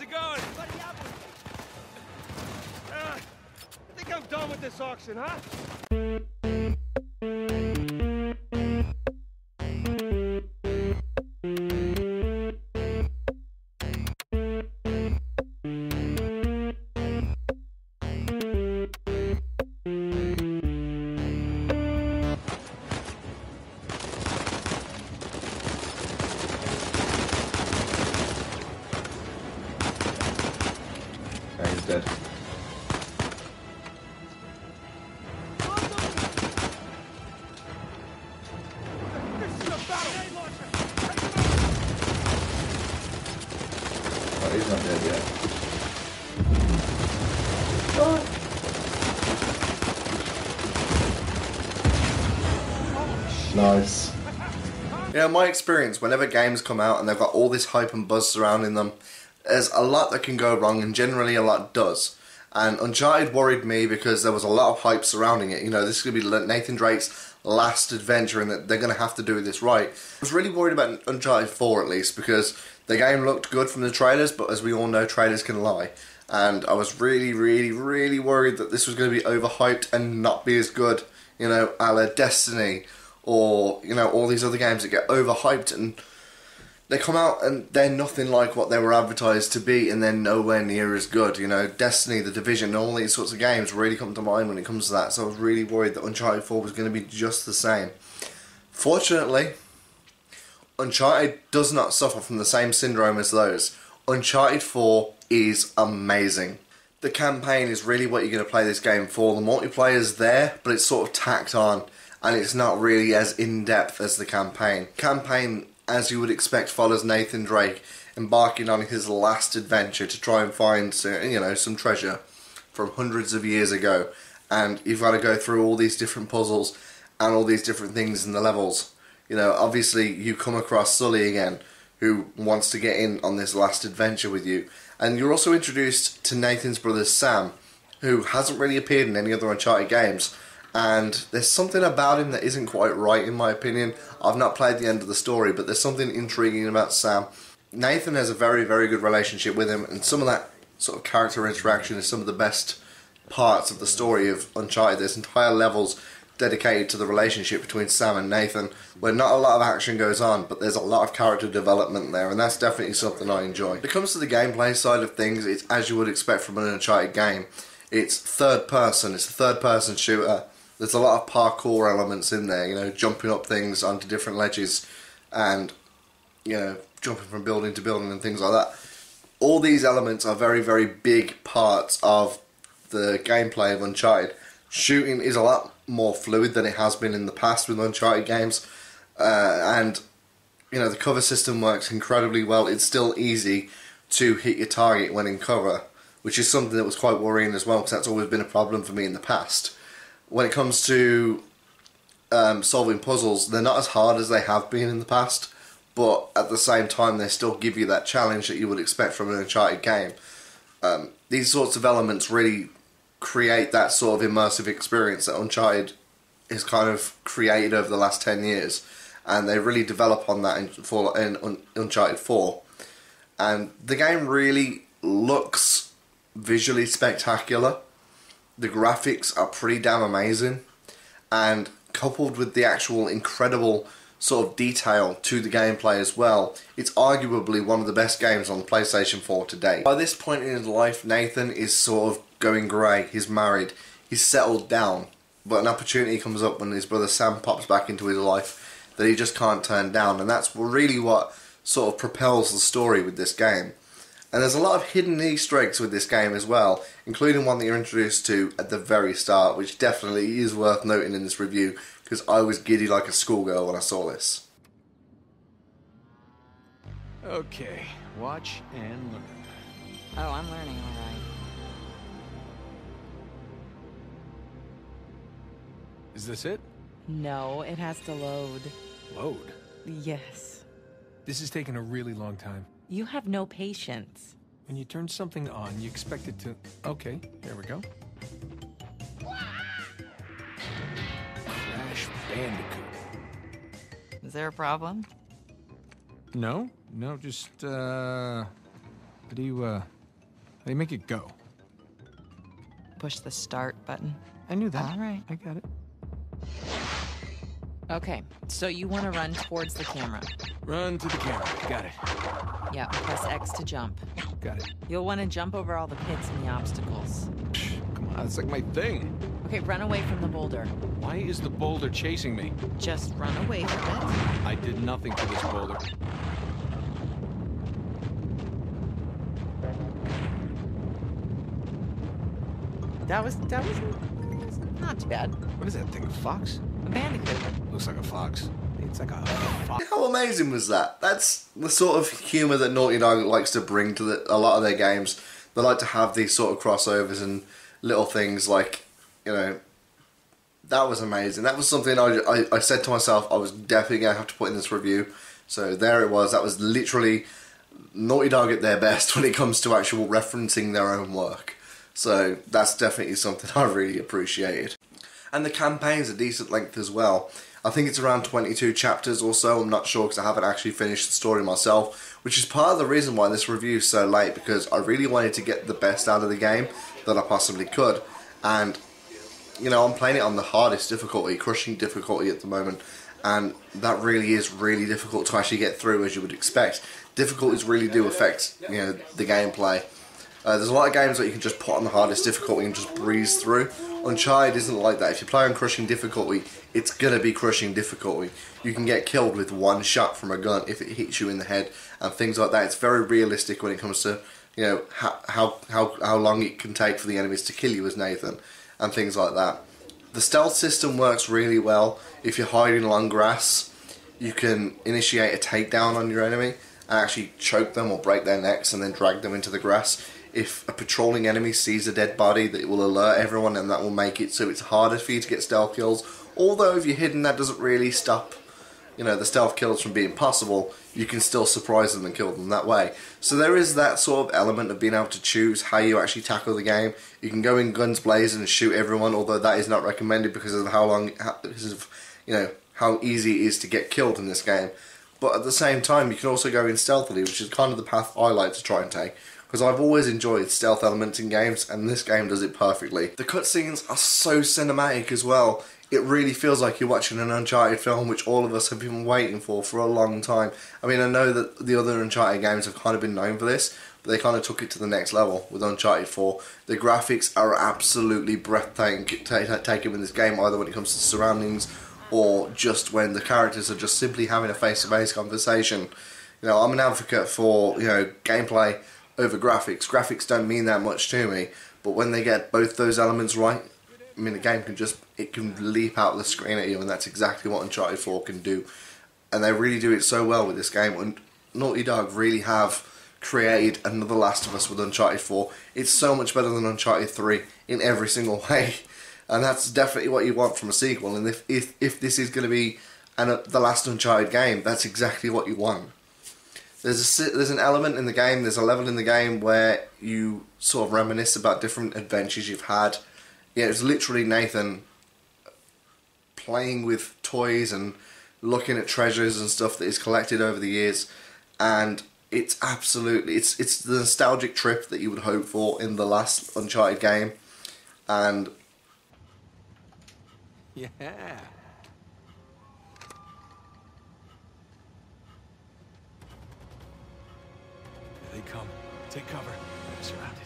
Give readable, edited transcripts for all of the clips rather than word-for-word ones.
it going? I think I'm done with this auction, huh? Okay, he's dead. Oh, he's not dead yet. Nice. Yeah, my experience, whenever games come out and they've got all this hype and buzz surrounding them, there's a lot that can go wrong, and generally a lot does. And Uncharted worried me because there was a lot of hype surrounding it. You know, this is going to be Nathan Drake's last adventure and that they're going to have to do this right. I was really worried about Uncharted 4 at least, because the game looked good from the trailers, but as we all know, trailers can lie. And I was really worried that this was going to be overhyped and not be as good, you know, a la Destiny, or, you know, all these other games that get overhyped and they come out and they're nothing like what they were advertised to be, and they're nowhere near as good. You know, Destiny, The Division, all these sorts of games really come to mind when it comes to that, so I was really worried that Uncharted 4 was going to be just the same. Fortunately, Uncharted does not suffer from the same syndrome as those. Uncharted 4 is amazing. The campaign is really what you're going to play this game for. The multiplayer's there, but it's sort of tacked on, and it's not really as in-depth as the campaign. Campaign, as you would expect, follows Nathan Drake embarking on his last adventure to try and find, you know, some treasure from hundreds of years ago. And you've got to go through all these different puzzles and all these different things in the levels. You know, obviously you come across Sully again, who wants to get in on this last adventure with you. And you're also introduced to Nathan's brother Sam, who hasn't really appeared in any other Uncharted games. And there's something about him that isn't quite right, in my opinion. I've not played the end of the story, but there's something intriguing about Sam. Nathan has a very good relationship with him, and some of that sort of character interaction is some of the best parts of the story of Uncharted. There's entire levels dedicated to the relationship between Sam and Nathan, where not a lot of action goes on, but there's a lot of character development there, and that's definitely something I enjoy. When it comes to the gameplay side of things, it's as you would expect from an Uncharted game. It's third person, it's a third person shooter. There's a lot of parkour elements in there, you know, jumping up things onto different ledges and, you know, jumping from building to building and things like that. All these elements are very big parts of the gameplay of Uncharted. Shooting is a lot more fluid than it has been in the past with Uncharted games, and, you know, the cover system works incredibly well. It's still easy to hit your target when in cover, which is something that was quite worrying as well, because that's always been a problem for me in the past. When it comes to solving puzzles, they're not as hard as they have been in the past, but at the same time they still give you that challenge that you would expect from an Uncharted game. These sorts of elements really create that sort of immersive experience that Uncharted has kind of created over the last 10 years, and they really develop on that in Uncharted 4. And the game really looks visually spectacular. The graphics are pretty damn amazing, and coupled with the actual incredible sort of detail to the gameplay as well, it's arguably one of the best games on PlayStation 4 to date. By this point in his life, Nathan is sort of going grey. He's married, he's settled down, but an opportunity comes up when his brother Sam pops back into his life that he just can't turn down, and that's really what sort of propels the story with this game. And there's a lot of hidden Easter eggs with this game as well, including one that you're introduced to at the very start, which definitely is worth noting in this review, because I was giddy like a schoolgirl when I saw this. Okay, watch and learn. Oh, I'm learning all right. Is this it? No, it has to load. Load? Yes. This is taking a really long time. You have no patience. When you turn something on, you expect it to... Okay, there we go. Crash Bandicoot. Is there a problem? No, just, how do you do you make it go? Push the start button. I knew that. All right. I got it. Okay, so you want to run towards the camera. Run to the camera. Got it. Yeah, press X to jump. Got it. You'll want to jump over all the pits and the obstacles. Come on, that's like my thing. Okay, run away from the boulder. Why is the boulder chasing me? Just run away from it. I did nothing to this boulder. That was not too bad. What is that thing, a fox? A bandicoot. Looks like a fox. It's like a fox. How amazing was that? That's the sort of humour that Naughty Dog likes to bring to a lot of their games. They like to have these sort of crossovers and little things like, you know, that was amazing. That was something I said to myself I was definitely going to have to put in this review. So there it was. That was literally Naughty Dog at their best when it comes to actual referencing their own work. So that's definitely something I really appreciated. And the campaign's a decent length as well. I think it's around 22 chapters or so. I'm not sure because I haven't actually finished the story myself, which is part of the reason why this review is so late, because I really wanted to get the best out of the game that I possibly could. And, you know, I'm playing it on the hardest difficulty, crushing difficulty at the moment, and that really is really difficult to actually get through, as you would expect. Difficulties really do affect, you know, the gameplay. There's a lot of games that you can just put on the hardest difficulty and just breeze through. Uncharted isn't like that. If you play on crushing difficulty, it's gonna be crushing difficulty. You can get killed with one shot from a gun if it hits you in the head and things like that. It's very realistic when it comes to, you know, how long it can take for the enemies to kill you as Nathan and things like that. The stealth system works really well. If you're hiding along grass, you can initiate a takedown on your enemy and actually choke them or break their necks and then drag them into the grass. If a patrolling enemy sees a dead body, that will alert everyone, and that will make it so it's harder for you to get stealth kills. Although if you're hidden, that doesn't really stop, you know, the stealth kills from being possible. You can still surprise them and kill them that way. So there is that sort of element of being able to choose how you actually tackle the game. You can go in guns blazing and shoot everyone, although that is not recommended because of you know, how easy it is to get killed in this game. But at the same time, you can also go in stealthily, which is kind of the path I like to try and take. Because I've always enjoyed stealth elements in games, and this game does it perfectly. The cutscenes are so cinematic as well. It really feels like you're watching an Uncharted film, which all of us have been waiting for a long time. I mean, I know that the other Uncharted games have kind of been known for this, but they kind of took it to the next level with Uncharted 4. The graphics are absolutely breathtaking in this game, either when it comes to surroundings or just when the characters are just simply having a face-to-face conversation. You know, I'm an advocate for, you know, gameplay over graphics. Graphics don't mean that much to me, but when they get both those elements right, I mean, the game can just, it can leap out the screen at you, and that's exactly what Uncharted 4 can do. And they really do it so well with this game, and Naughty Dog really have created another Last of Us with Uncharted 4. It's so much better than Uncharted 3 in every single way, and that's definitely what you want from a sequel. And if this is going to be the last Uncharted game, that's exactly what you want. There's an element in the game, there's a level in the game where you sort of reminisce about different adventures you've had. Yeah, it's literally Nathan playing with toys and looking at treasures and stuff that he's collected over the years, and it's absolutely, it's the nostalgic trip that you would hope for in the last Uncharted game. And Yeah. Here they come. Take cover. They're surrounded.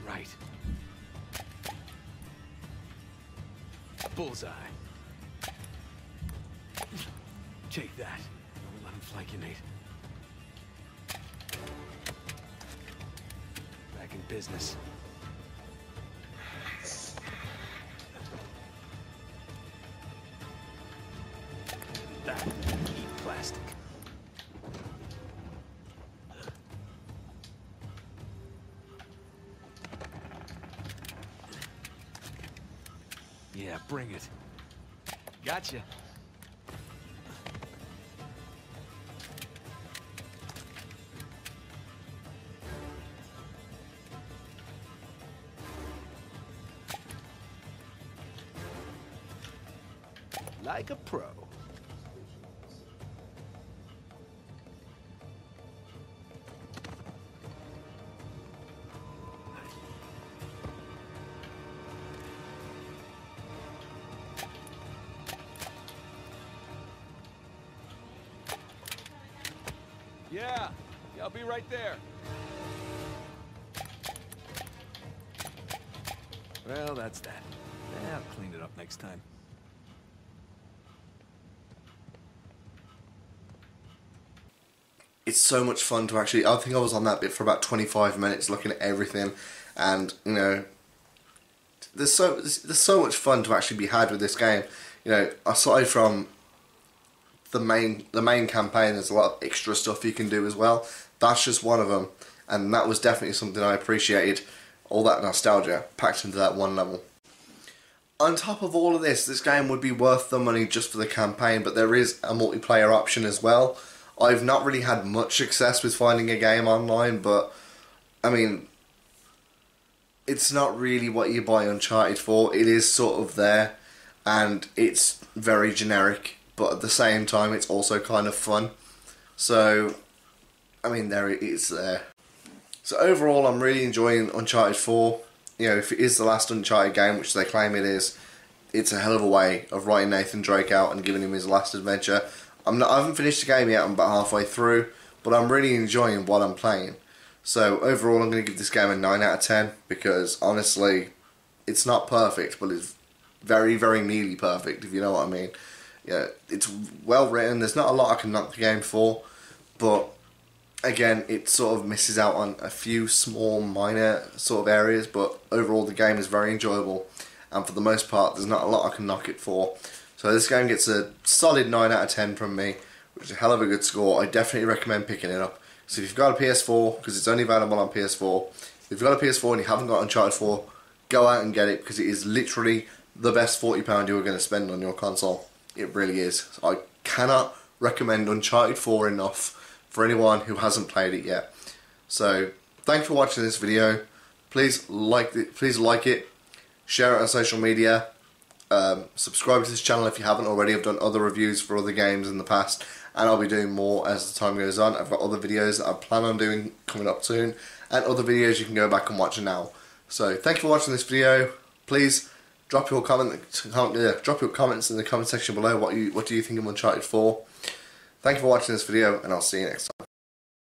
Right. Bullseye. Take that. Don't let him flank you, Nate. Back in business. That. Eat plastic. Yeah, bring it. Gotcha. like a pro. Yeah, I'll be right there. Well, that's that. I'll clean it up next time. It's so much fun to actually, I think I was on that bit for about 25 minutes looking at everything, and you know, there's so much fun to actually be had with this game. You know, aside from the main campaign, there's a lot of extra stuff you can do as well. That's just one of them, and that was definitely something I appreciated. All that nostalgia packed into that one level. On top of all of this game would be worth the money just for the campaign, but there is a multiplayer option as well. I've not really had much success with finding a game online, but I mean, it's not really what you buy Uncharted for. It is sort of there, and it's very generic, but at the same time it's also kind of fun. So, I mean, there it is there. So overall, I'm really enjoying Uncharted 4. You know, if it is the last Uncharted game, which they claim it is, it's a hell of a way of writing Nathan Drake out and giving him his last adventure. I haven't finished the game yet, I'm about halfway through, but I'm really enjoying what I'm playing. So overall, I'm going to give this game a 9 out of 10, because honestly, it's not perfect, but it's very, very nearly perfect, if you know what I mean. Yeah, it's well written, there's not a lot I can knock the game for, but again, it sort of misses out on a few small, minor sort of areas, but overall the game is very enjoyable, and for the most part, there's not a lot I can knock it for. So this game gets a solid 9 out of 10 from me, which is a hell of a good score. I definitely recommend picking it up. So if you've got a PS4, because it's only available on PS4, if you've got a PS4 and you haven't got Uncharted 4, go out and get it, because it is literally the best £40 you are going to spend on your console. It really is. I cannot recommend Uncharted 4 enough for anyone who hasn't played it yet. So thanks for watching this video. Please like it, share it on social media, subscribe to this channel if you haven't already. I've done other reviews for other games in the past, and I'll be doing more as the time goes on. I've got other videos that I plan on doing coming up soon, and other videos you can go back and watch now. So thank you for watching this video. Please drop your comments in the comment section below. What do you think of Uncharted 4? Thank you for watching this video, and I'll see you next time.